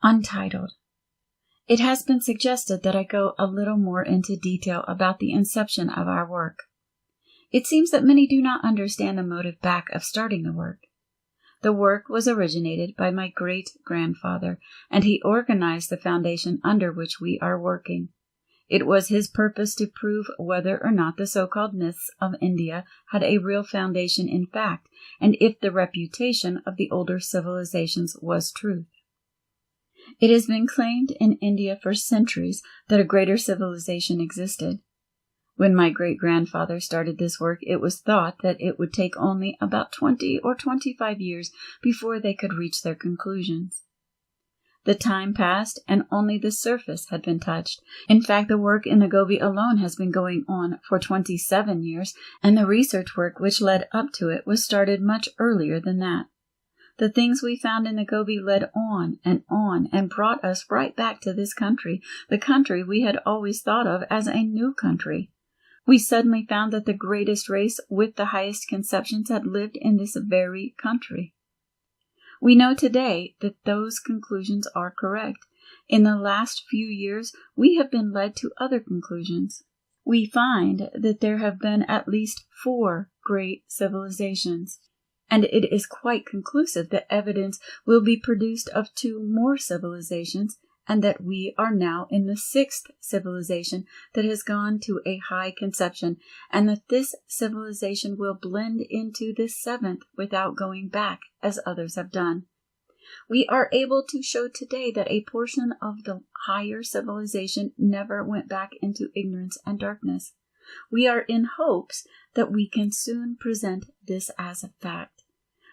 Untitled. It has been suggested that I go a little more into detail about the inception of our work. It seems that many do not understand the motive back of starting the work. The work was originated by my great-grandfather, and he organized the foundation under which we are working. It was his purpose to prove whether or not the so-called myths of India had a real foundation in fact, and if the reputation of the older civilizations was truth. It has been claimed in India for centuries that a greater civilization existed. When my great-grandfather started this work, it was thought that it would take only about 20 or 25 years before they could reach their conclusions. The time passed, and only the surface had been touched. In fact, the work in the Gobi alone has been going on for 27 years, and the research work which led up to it was started much earlier than that. The things we found in the Gobi led on and brought us right back to this country, the country we had always thought of as a new country. We suddenly found that the greatest race with the highest conceptions had lived in this very country. We know today that those conclusions are correct. In the last few years, we have been led to other conclusions. We find that there have been at least 4 great civilizations, and it is quite conclusive that evidence will be produced of 2 more civilizations, and that we are now in the 6th civilization that has gone to a high conception, and that this civilization will blend into the 7th without going back, as others have done. We are able to show today that a portion of the higher civilization never went back into ignorance and darkness. We are in hopes that we can soon present this as a fact.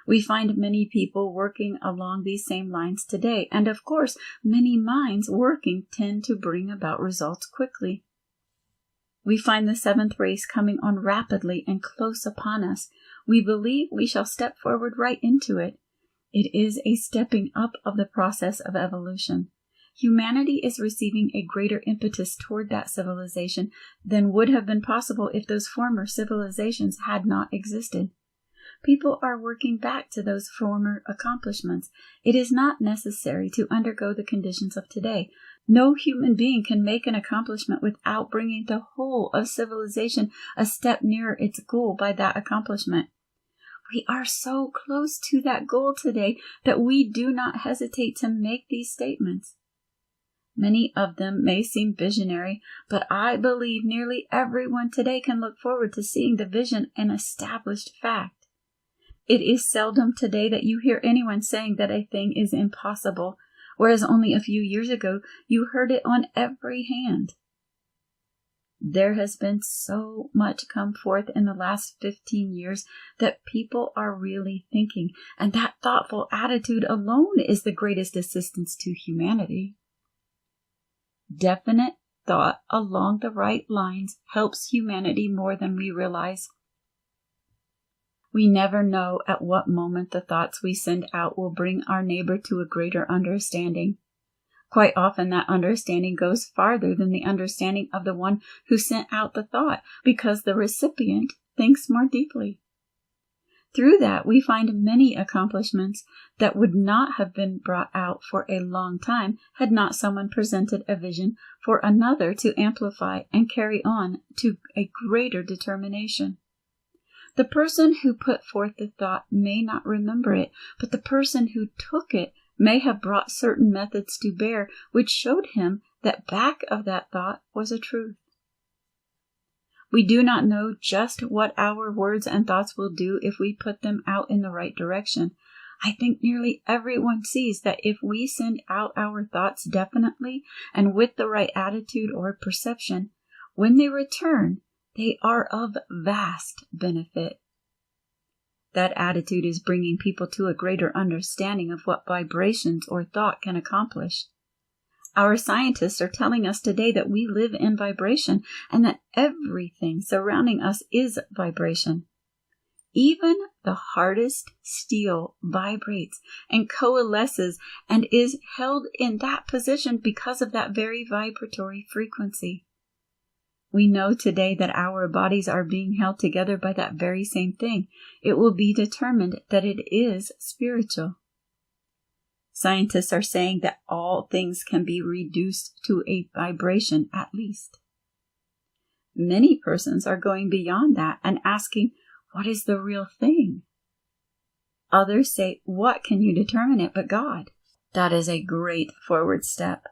We find many people working along these same lines today, and of course, many minds working tend to bring about results quickly. We find the 7th race coming on rapidly and close upon us. We believe we shall step forward right into it. It is a stepping up of the process of evolution. Humanity is receiving a greater impetus toward that civilization than would have been possible if those former civilizations had not existed. People are working back to those former accomplishments. It is not necessary to undergo the conditions of today. No human being can make an accomplishment without bringing the whole of civilization a step nearer its goal by that accomplishment. We are so close to that goal today that we do not hesitate to make these statements. Many of them may seem visionary, but I believe nearly everyone today can look forward to seeing the vision an established fact. It is seldom today that you hear anyone saying that a thing is impossible, whereas only a few years ago you heard it on every hand. There has been so much come forth in the last 15 years that people are really thinking, and that thoughtful attitude alone is the greatest assistance to humanity. Definite thought along the right lines helps humanity more than we realize. We never know at what moment the thoughts we send out will bring our neighbor to a greater understanding. Quite often that understanding goes farther than the understanding of the one who sent out the thought, because the recipient thinks more deeply. Through that, we find many accomplishments that would not have been brought out for a long time had not someone presented a vision for another to amplify and carry on to a greater determination. The person who put forth the thought may not remember it, but the person who took it may have brought certain methods to bear which showed him that back of that thought was a truth. We do not know just what our words and thoughts will do if we put them out in the right direction. I think nearly everyone sees that if we send out our thoughts definitely and with the right attitude or perception, when they return, they are of vast benefit. That attitude is bringing people to a greater understanding of what vibrations or thought can accomplish. Our scientists are telling us today that we live in vibration and that everything surrounding us is vibration. Even the hardest steel vibrates and coalesces and is held in that position because of that very vibratory frequency. We know today that our bodies are being held together by that very same thing. It will be determined that it is spiritual. Scientists are saying that all things can be reduced to a vibration at least. Many persons are going beyond that and asking, what is the real thing? Others say, what can you determine it but God? That is a great forward step.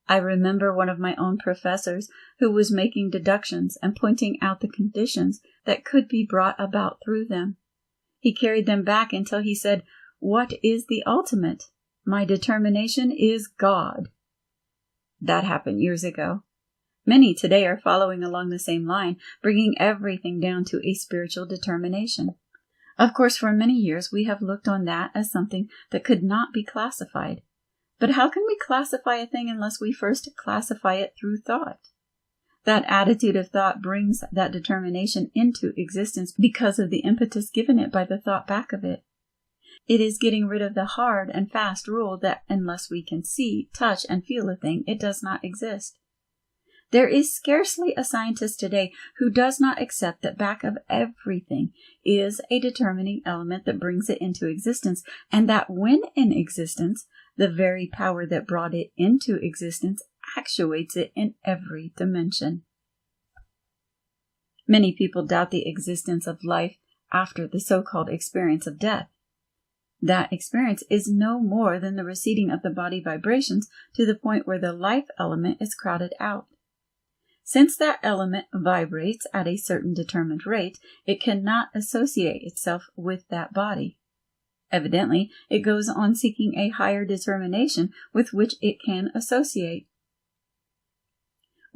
I remember one of my own professors who was making deductions and pointing out the conditions that could be brought about through them. He carried them back until he said, what is the ultimate? My determination is God. That happened years ago. Many today are following along the same line, bringing everything down to a spiritual determination. Of course, for many years we have looked on that as something that could not be classified. But how can we classify a thing unless we first classify it through thought? That attitude of thought brings that determination into existence because of the impetus given it by the thought back of it. It is getting rid of the hard and fast rule that unless we can see, touch, and feel a thing, it does not exist. There is scarcely a scientist today who does not accept that back of everything is a determining element that brings it into existence, and that when in existence, the very power that brought it into existence actuates it in every dimension. Many people doubt the existence of life after the so-called experience of death. That experience is no more than the receding of the body vibrations to the point where the life element is crowded out. Since that element vibrates at a certain determined rate, it cannot associate itself with that body. Evidently, it goes on seeking a higher determination with which it can associate.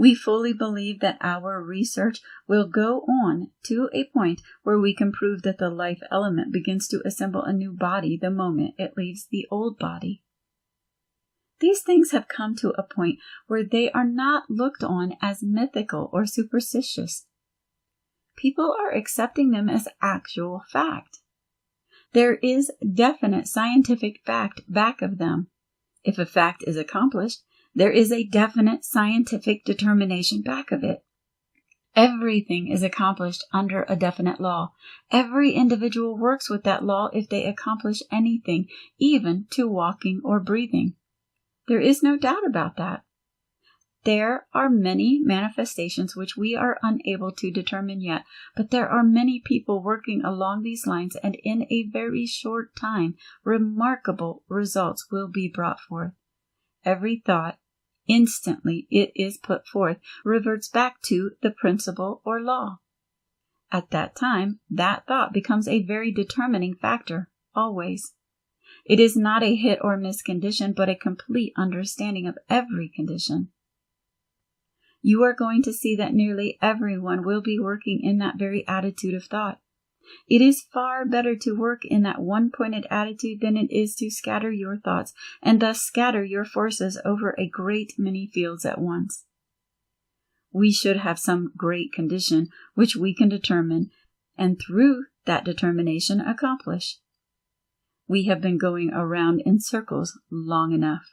We fully believe that our research will go on to a point where we can prove that the life element begins to assemble a new body the moment it leaves the old body. These things have come to a point where they are not looked on as mythical or superstitious. People are accepting them as actual fact. There is definite scientific fact back of them. If a fact is accomplished, there is a definite scientific determination back of it. Everything is accomplished under a definite law. Every individual works with that law if they accomplish anything, even to walking or breathing. There is no doubt about that. There are many manifestations which we are unable to determine yet, but there are many people working along these lines, and in a very short time, remarkable results will be brought forth. Every thought, instantly it is put forth, reverts back to the principle or law. At that time, that thought becomes a very determining factor, always. It is not a hit or miss condition, but a complete understanding of every condition. You are going to see that nearly everyone will be working in that very attitude of thought. It is far better to work in that one-pointed attitude than it is to scatter your thoughts, and thus scatter your forces over a great many fields at once. We should have some great condition which we can determine, and through that determination accomplish. We have been going around in circles long enough.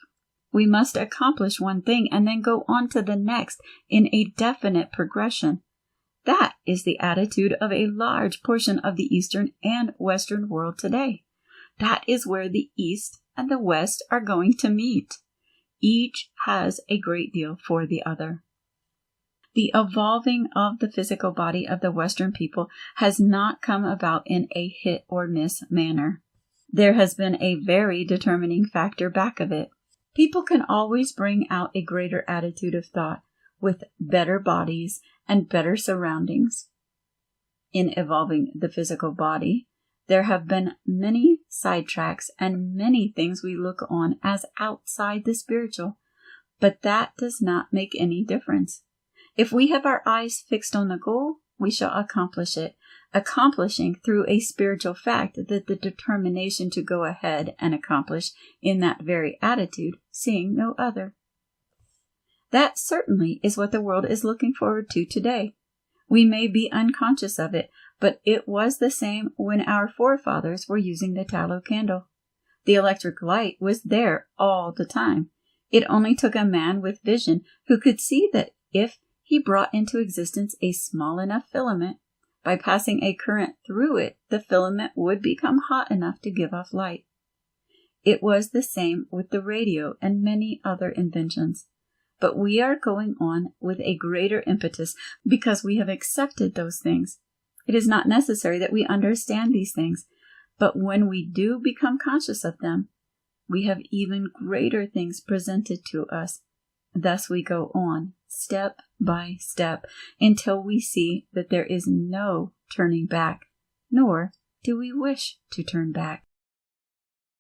We must accomplish one thing and then go on to the next in a definite progression. That is the attitude of a large portion of the Eastern and Western world today. That is where the East and the West are going to meet. Each has a great deal for the other. The evolving of the physical body of the Western people has not come about in a hit or miss manner. There has been a very determining factor back of it. People can always bring out a greater attitude of thought with better bodies and better surroundings. In evolving the physical body, there have been many sidetracks and many things we look on as outside the spiritual, but that does not make any difference. If we have our eyes fixed on the goal, we shall accomplish it, accomplishing through a spiritual fact that the determination to go ahead and accomplish in that very attitude, seeing no other. That certainly is what the world is looking forward to today. We may be unconscious of it, but it was the same when our forefathers were using the tallow candle. The electric light was there all the time. It only took a man with vision who could see that if he brought into existence a small enough filament, by passing a current through it, the filament would become hot enough to give off light. It was the same with the radio and many other inventions. But we are going on with a greater impetus because we have accepted those things. It is not necessary that we understand these things, but when we do become conscious of them, we have even greater things presented to us. Thus we go on, step by step, until we see that there is no turning back, nor do we wish to turn back.